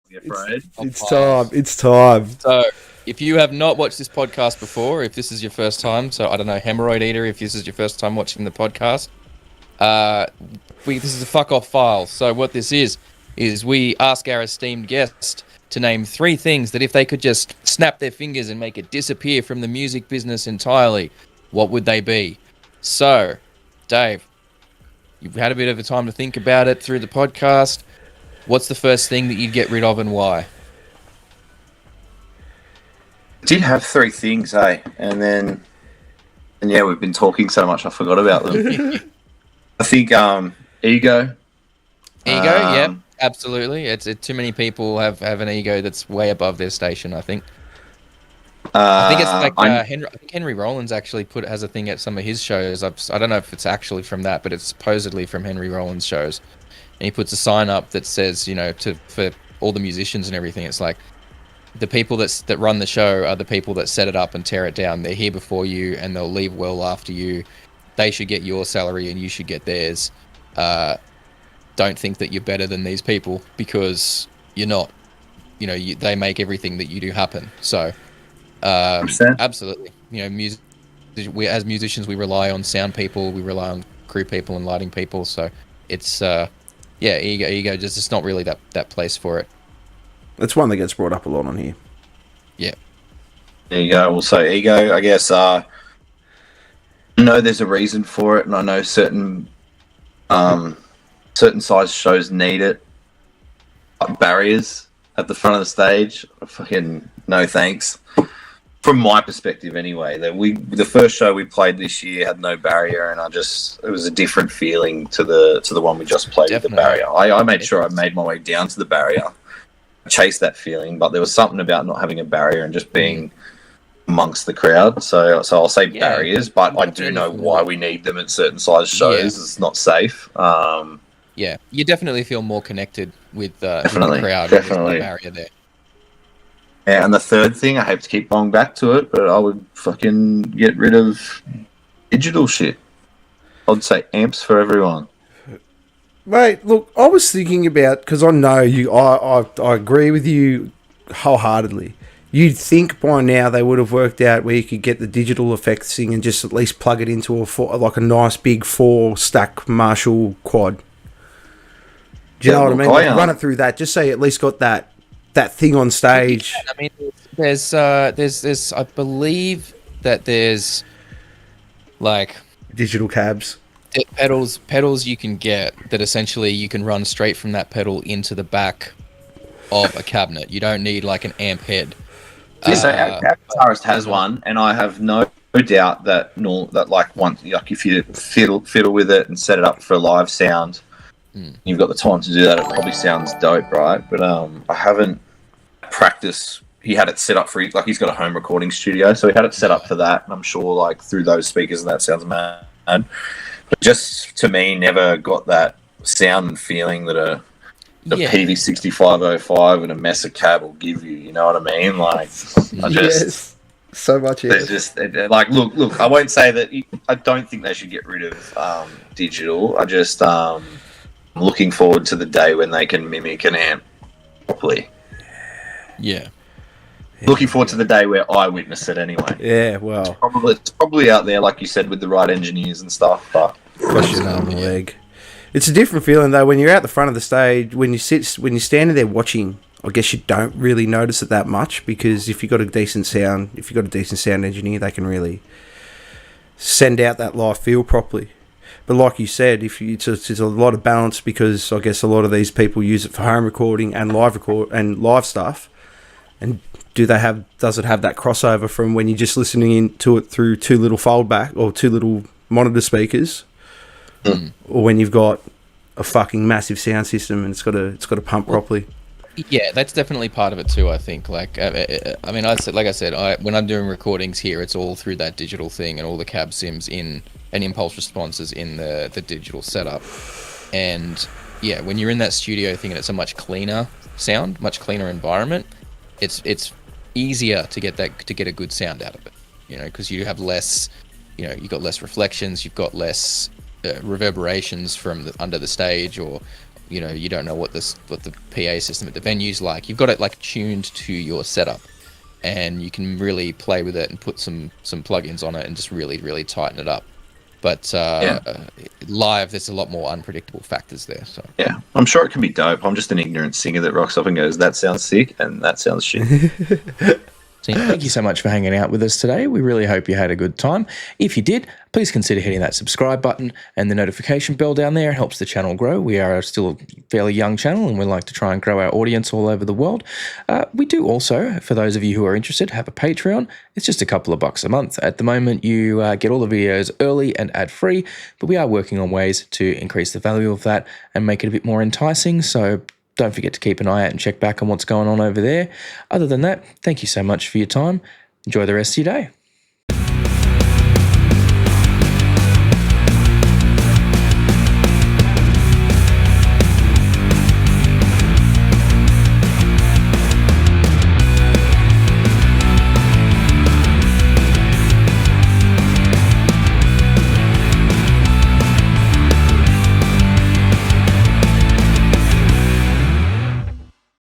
Be afraid. It's time. It's time. So, if you have not watched this podcast before, if this is your first time, so I don't know, Hemorrhoid Eater, if this is your first time watching the podcast, this is a fuck off file. So what this is we ask our esteemed guest to name 3 things that if they could just snap their fingers and make it disappear from the music business entirely, what would they be? So, Dave, you've had a bit of a time to think about it through the podcast. What's the first thing that you'd get rid of and why? I did have 3 things, eh? And yeah, we've been talking so much I forgot about them. I think ego. Yeah, absolutely. It's too many people have an ego that's way above their station, I think. I think it's like Henry Rollins actually has a thing at some of his shows. I don't know if it's actually from that, but it's supposedly from Henry Rollins' shows. And he puts a sign up that says, for all the musicians and everything, it's like the people that run the show are the people that set it up and tear it down. They're here before you and they'll leave well after you. They should get your salary and you should get theirs. Don't think that you're better than these people because you're not. They make everything that you do happen. So, absolutely. As musicians, we rely on sound people, we rely on crew people and lighting people. So it's ego. Just not really that place for it. It's one that gets brought up a lot on here. Yeah. There you go. Well, so ego, I guess. I know there's a reason for it, and I know certain size shows need it. Like barriers at the front of the stage, fucking no thanks. From my perspective, anyway, the first show we played this year had no barrier, and it was a different feeling to the one we just played. Definitely. With the barrier. I made sure I made my way down to the barrier, chase that feeling, but there was something about not having a barrier and just being amongst the crowd. So I'll say barriers, but I do know why we need them at certain size shows. Yeah. It's not safe. You definitely feel more connected with the crowd. Definitely, the barrier there. Yeah, and the third thing, I hate to keep going back to it, but I would fucking get rid of digital shit. I'd say amps for everyone. Mate, look, I was thinking about, because I know you, I agree with you wholeheartedly. You'd think by now they would have worked out where you could get the digital effects thing and just at least plug it into a nice big 4-stack Marshall quad. Do you know what I mean? Run it through that, just so you at least got that thing on stage. I mean, there's I believe that there's like digital cabs. Pedals you can get that essentially you can run straight from that pedal into the back of a cabinet. You don't need like an amp head. Our guitarist has one, and I have no doubt that if you fiddle with it and set it up for live sound, you've got the time to do that. It probably sounds dope, right? But I haven't practiced. He had it set up for he's got a home recording studio, so he had it set up for that. And I'm sure through those speakers, and that sounds mad. But just to me, never got that sound and feeling that a PV6505 and a Mesa cab will give you. You know what I mean? Yes, so much. They're just look. I won't say that. I don't think they should get rid of digital. I just I'm looking forward to the day when they can mimic an amp properly. Yeah. Looking forward to the day where I witness it anyway. Yeah, well. It's probably out there, like you said, with the right engineers and stuff. But leg. It's a different feeling though when you're out the front of the stage. When you're standing there watching, I guess you don't really notice it that much because if you've got a decent sound engineer, they can really send out that live feel properly. But like you said, it's a lot of balance because I guess a lot of these people use it for home recording and live stuff. And does it have that crossover from when you're just listening to it through 2 little foldback or 2 little monitor speakers, or when you've got a fucking massive sound system and it's got to pump properly? Yeah, that's definitely part of it too. I think. When I'm doing recordings here, it's all through that digital thing and all the cab sims and impulse responses in the digital setup. And yeah, when you're in that studio thing and it's a much cleaner sound, much cleaner environment, it's easier to get a good sound out of it, because you have less, you've got less reflections, you've got less reverberations from under the stage or you don't know what the PA system at the venue's like. You've got it like tuned to your setup, and you can really play with it and put some plugins on it and just really, really tighten it up. But live, there's a lot more unpredictable factors there. So yeah, I'm sure it can be dope. I'm just an ignorant singer that rocks up and goes, "That sounds sick," and that sounds shit. Thank you so much for hanging out with us today. We really hope you had a good time. If you did, please consider hitting that subscribe button and the notification bell down there. It helps the channel grow. We are still a fairly young channel, and we like to try and grow our audience all over the world. We do also, for those of you who are interested, have a Patreon. It's just a couple of bucks a month. At the moment, you get all the videos early and ad-free, but we are working on ways to increase the value of that and make it a bit more enticing. So don't forget to keep an eye out and check back on what's going on over there. Other than that, thank you so much for your time. Enjoy the rest of your day.